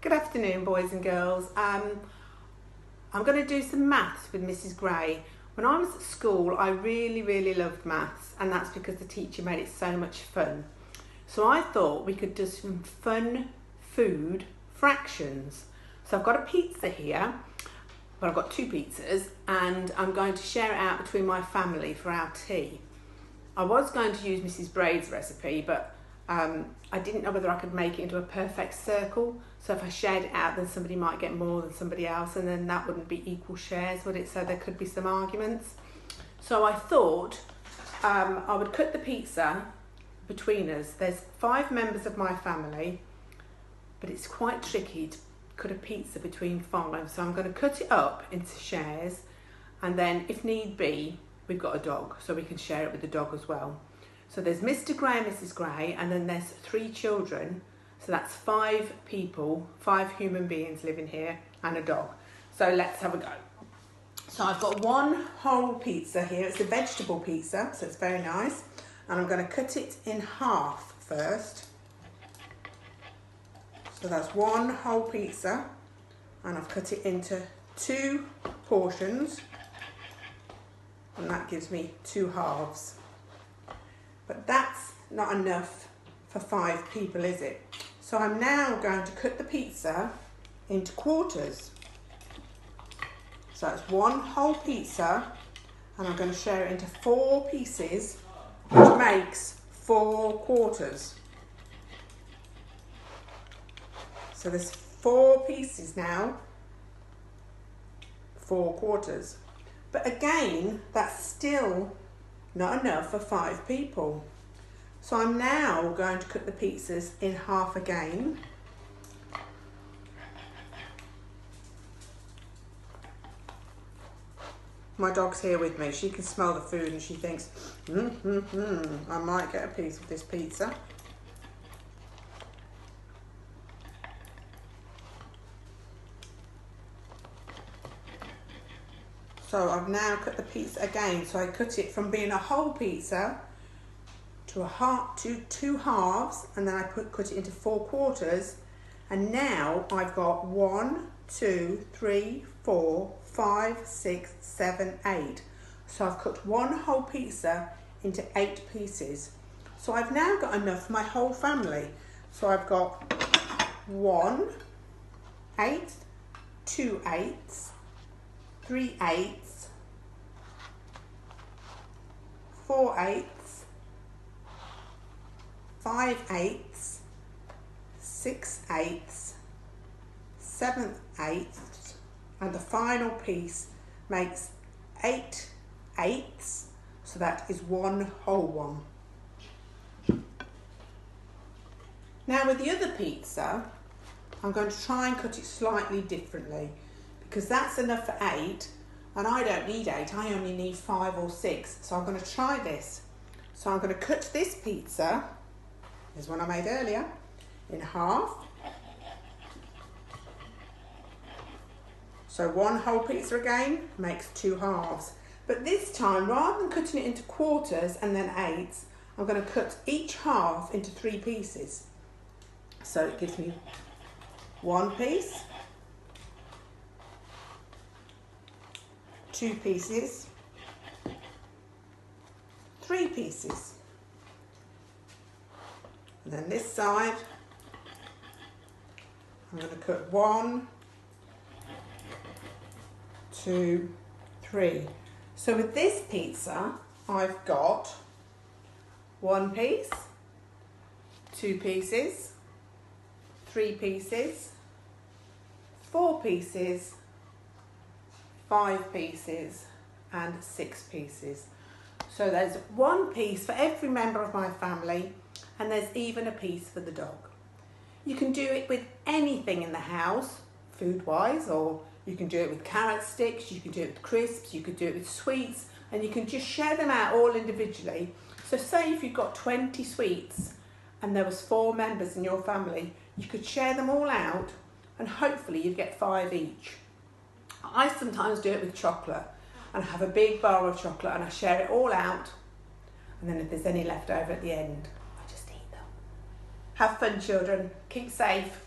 Good afternoon, boys and girls. I'm going to do some maths with Mrs. Gray. When I was at school, I really loved maths, and that's because the teacher made it so much fun. So I thought we could do some fun food fractions. So I've got a pizza here, but I've got two pizzas, and I'm going to share it out between my family for our tea. I was going to use Mrs. Braid's recipe, but I didn't know whether I could make it into a perfect circle. So if I shared it out, then somebody might get more than somebody else, and then that wouldn't be equal shares, would it? So there could be some arguments. So I thought I would cut the pizza between us. There's 5 members of my family, but it's quite tricky to cut a pizza between 5. So I'm going to cut it up into shares, and then if need be, we've got a dog, so we can share it with the dog as well. So there's Mr. Gray and Mrs. Gray, and then there's 3 children. So that's 5 people, 5 human beings living here, and a dog. So let's have a go. So I've got one whole pizza here. It's a vegetable pizza, so it's very nice. And I'm going to cut it in half first. So that's one whole pizza, and I've cut it into 2 portions, and that gives me 2 halves. But that's not enough for 5 people, is it? So I'm now going to cut the pizza into quarters. So it's one whole pizza, and I'm going to share it into 4 pieces, which makes 4 quarters. So there's 4 pieces now, 4 quarters. But again, that's still not enough for 5 people. So I'm now going to cut the pizzas in half again. My dog's here with me. She can smell the food and she thinks, I might get a piece of this pizza. So I've now cut the pizza again. So I cut it from being a whole pizza to 2 halves, and then I cut it into 4 quarters. And now I've got 1, 2, 3, 4, 5, 6, 7, 8. So I've cut one whole pizza into 8 pieces. So I've now got enough for my whole family. So I've got 1 8, 2 8s, 3 8s, 4 8s, 5 8s, 6 8s, 7 8s, and the final piece makes 8 8s, so that is one whole one. Now with the other pizza, I'm going to try and cut it slightly differently, because that's enough for 8, and I don't need 8, I only need 5 or 6, so I'm going to try this. So I'm going to cut this pizza, here's one I made earlier, in half. So one whole pizza again makes 2 halves. But this time, rather than cutting it into quarters and then 8s, I'm going to cut each half into 3 pieces. So it gives me 1 piece, 2 pieces, 3 pieces. And then this side, I'm going to cut 1, 2, 3. So with this pizza, I've got 1 piece, 2 pieces, 3 pieces, 4 pieces, 5 pieces, and 6 pieces. So there's 1 piece for every member of my family, and there's even a piece for the dog. You can do it with anything in the house, food-wise, or you can do it with carrot sticks, you can do it with crisps, you could do it with sweets, and you can just share them out all individually. So say if you've got 20 sweets and there was 4 members in your family, you could share them all out, and hopefully you'd get 5 each. I sometimes do it with chocolate, and I have a big bar of chocolate and I share it all out, and then if there's any left over at the end, I just eat them. Have fun, children. Keep safe.